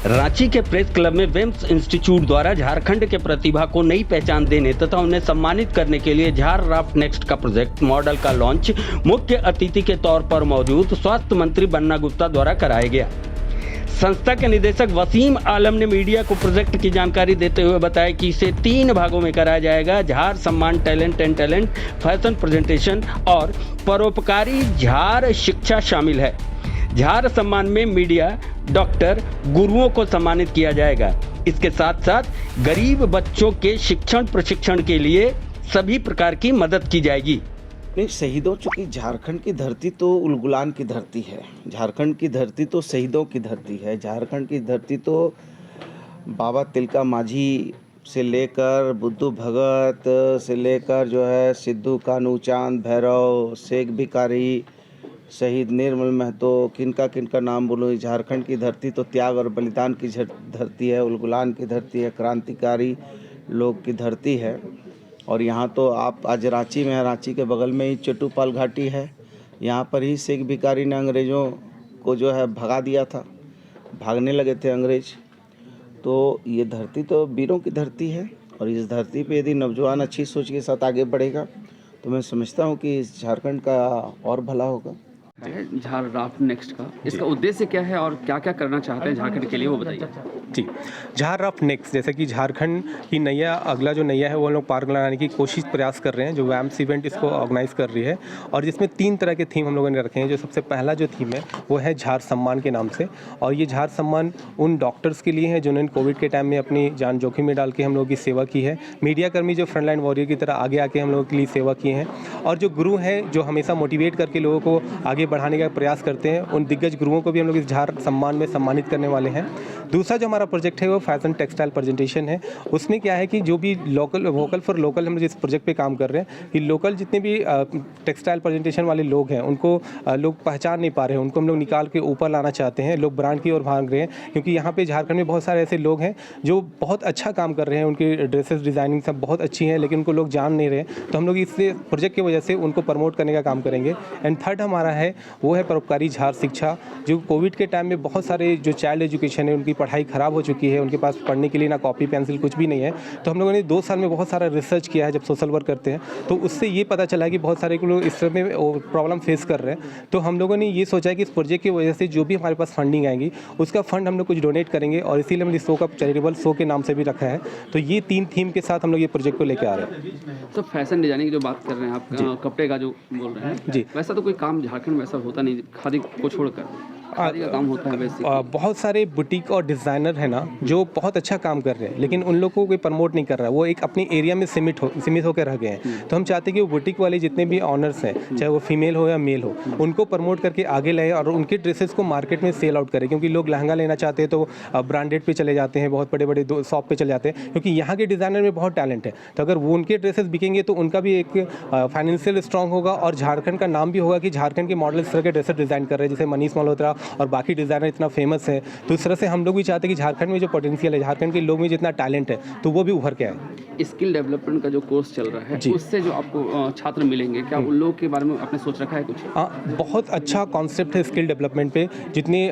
रांची के press club में वेम्स institute द्वारा झारखंड के प्रतिभा को नई पहचान देने तथा उन्हें सम्मानित करने के लिए झारराफ्ट नेक्स्ट का प्रोजेक्ट मॉडल का लॉन्च मुख्य अतिथि के तौर पर मौजूद स्वास्थ्य मंत्री बन्ना गुप्ता द्वारा कराया गया। संस्था के निदेशक वसीम आलम ने मीडिया को प्रोजेक्ट की जानकारी देते हुए बताया कि इसे 3 भागों में कराया जाएगा। झार सम्मान talent and talent, fashion presentation और परोपकारी झार शिक्षा शामिल है। झार सम्मान में मीडिया, डॉक्टर, गुरुओं को सम्मानित किया जाएगा। इसके साथ साथ गरीब बच्चों के शिक्षण प्रशिक्षण के लिए सभी प्रकार की मदद की जाएगी। नहीं, शहीदों, चूँकि झारखंड की धरती तो उलगुलान की धरती है, झारखंड की धरती तो शहीदों की धरती है, झारखंड की धरती तो बाबा तिलका माझी से लेकर बुद्धू भगत से लेकर जो है सिद्धू कानूचांद, भैरव, शेख भिखारी, शहीद निर्मल महतो, किनका नाम बोलूँ। झारखंड की धरती तो त्याग और बलिदान की धरती है, उलगुलान की धरती है, क्रांतिकारी लोग की धरती है। और यहाँ तो आप आज रांची में है, रांची के बगल में ही चट्टूपाल घाटी है। यहाँ पर ही शेख भिखारी ने अंग्रेज़ों को जो है भगा दिया था, भागने लगे थे अंग्रेज। तो ये धरती तो वीरों की धरती है और इस धरती पे यदि नौजवान अच्छी सोच के साथ आगे बढ़ेगा तो मैं समझता हूँ कि इस झारखंड का और भला होगा। झारराफ्ट नेक्स्ट का इसका उद्देश्य क्या है और क्या क्या करना चाहते हैं झारखंड के लिए, वो बताइए। जी, झारराफ्ट नेक्स्ट जैसे कि झारखंड की नैया, अगला जो नैया है वो हम लोग पार लगाने की कोशिश प्रयास कर रहे हैं, जो वैम्स इवेंट इसको ऑर्गेनाइज कर रही है। और जिसमें 3 तरह के थीम हम लोगों ने रखे हैं। जो सबसे पहला जो थीम है वो है झार सम्मान के नाम से, और ये झार सम्मान उन डॉक्टर्स के लिए है जिन्होंने कोविड के टाइम में अपनी जान जोखिम में डाल के हम लोगों की सेवा की है। मीडिया कर्मी जो फ्रंटलाइन वॉरियर की तरह आगे आके हम लोगों के लिए सेवा किए हैं, और जो गुरु हैं जो हमेशा मोटिवेट करके लोगों को आगे बढ़ाने का प्रयास करते हैं, उन दिग्गज गुरुओं को भी हम लोग इस झार सम्मान में सम्मानित करने वाले हैं। दूसरा जो हमारा प्रोजेक्ट है वो फैशन टेक्सटाइल प्रेजेंटेशन है। उसमें क्या है कि जो भी लोकल, वोकल फॉर लोकल, हम जिस प्रोजेक्ट पे काम कर रहे हैं कि लोकल जितने भी टेक्सटाइल प्रेजेंटेशन वाले लोग हैं उनको लोग पहचान नहीं पा रहे हैं, उनको हम लोग निकाल के ऊपर लाना चाहते हैं। लोग ब्रांड की ओर भाग रहे हैं, क्योंकि यहाँ पे झारखंड में बहुत सारे ऐसे लोग हैं जो बहुत अच्छा काम कर रहे हैं, उनकी ड्रेसेस डिज़ाइनिंग सब बहुत अच्छी है, लेकिन उनको लोग जान नहीं रहे। तो हम लोग इस प्रोजेक्ट की वजह से उनको प्रमोट करने का काम करेंगे। एंड थर्ड हमारा है वो है परोपकारी झार शिक्षा। जो कोविड के टाइम में बहुत सारे जो चाइल्ड एजुकेशन है उनकी पढ़ाई ख़राब हो चुकी है, उनके पास पढ़ने के लिए ना कॉपी पेंसिल कुछ भी नहीं है। तो हम लोगों ने 2 साल में बहुत सारा रिसर्च किया है। जब सोशल वर्क करते हैं तो उससे ये पता चला कि बहुत सारे लोग इस समय प्रॉब्लम फेस कर रहे हैं। तो हम लोगों ने ये सोचा है कि इस प्रोजेक्ट की वजह से जो भी हमारे पास फंडिंग आएंगी उसका फंड हम लोग कुछ डोनेट करेंगे, और इसीलिए हमने इस शो का चैरिटेबल शो के नाम से भी रखा है। तो ये 3 थीम के साथ हम लोग ये प्रोजेक्ट को लेकर आ रहे हैं। तो फैशन डिजाइनिंग की जो बात कर रहे हैं आप, कपड़े का जो बोल रहे हैं जी, वैसा तो कोई काम झारखंड में वैसा होता नहीं, खादी को छोड़कर खादी का काम होता है वैसे। बहुत सारे बुटीक और डिज़ाइनर है ना जो बहुत अच्छा काम कर रहे हैं, लेकिन उन लोगों को कोई प्रमोट नहीं कर रहा है, वो एक अपने एरिया में सीमित होकर रह गए हैं। तो हम चाहते हैं कि वो बुटीक वाले जितने भी ऑनर्स हैं, चाहे वो फीमेल हो या मेल हो, उनको प्रमोट करके आगे लाए और उनके ड्रेसेस को मार्केट में सेल आउट करें। क्योंकि लोग लहंगा लेना चाहते हैं तो ब्रांडेड पे चले जाते हैं, बहुत बड़े बड़े शॉप पे चले जाते हैं, क्योंकि यहाँ के डिज़ाइनर में बहुत टैलेंट है। तो अगर वो उनके ड्रेसेस बिकेंगे तो उनका भी एक फाइनेंशियल स्ट्रॉन्ग होगा, और झारखंड का नाम भी होगा कि झारखंड के मॉडल इस तरह के ड्रेसेस डिज़ाइन कर रहे हैं, जैसे मनीष मल्होत्रा और बाकी डिज़ाइनर इतना फेमस है। तो इस तरह से हम लोग भी चाहते हैं कि झारखंड में जो पोटेंशियल है, झारखंड के लोग में जितना टैलेंट है, तो वो भी उभर के आए। स्किल डेवलपमेंट का जो कोर्स चल रहा है उससे जो आपको छात्र मिलेंगे, क्या उन लोगों के बारे में आपने सोच रखा है कुछ? बहुत अच्छा कॉन्सेप्ट है स्किल डेवलपमेंट पे। जितनी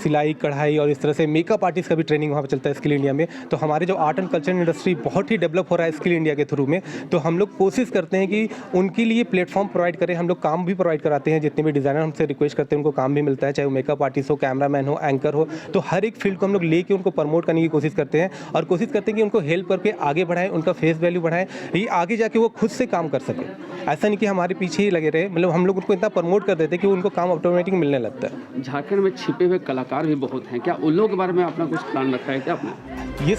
सिलाई, कढ़ाई और इस तरह से मेकअप आर्टिस्ट का भी ट्रेनिंग वहाँ पर चलता है स्किल इंडिया में। तो हमारे जो आर्ट एंड कल्चर इंडस्ट्री बहुत ही डेवलप हो रहा है स्किल इंडिया के थ्रू में। तो हम लोग कोशिश करते हैं कि उनके लिए प्लेटफॉर्म प्रोवाइड करें। हम लोग काम भी प्रोवाइड कराते हैं, जितने भी डिज़ाइनर हमसे रिक्वेस्ट करते हैं उनको काम भी मिलता है, चाहे वो मेकअप आर्टिस्ट हो, कैमरामैन हो, एंकर हो। तो हर एक फील्ड को हम लोग लेके उनको प्रमोट करने की कोशिश करते हैं, और कोशिश करते हैं कि उनको हेल्प करके आगे बढ़ाएं, उनका फेस वैल्यू बढ़ाएं, ये आगे जाके वो खुद से काम कर सके। ऐसा नहीं कि हमारे पीछे ही लगे रहे, मतलब हम लोग उनको इतना प्रमोट कर देते हैं कि उनको काम ऑटोमेटिक मिलने लगता है। झारखंड में छिपे हुए कलाकार भी बहुत हैं, क्या उन लोगों के बारे में अपना कुछ प्लान रखा है क्या आपने? ये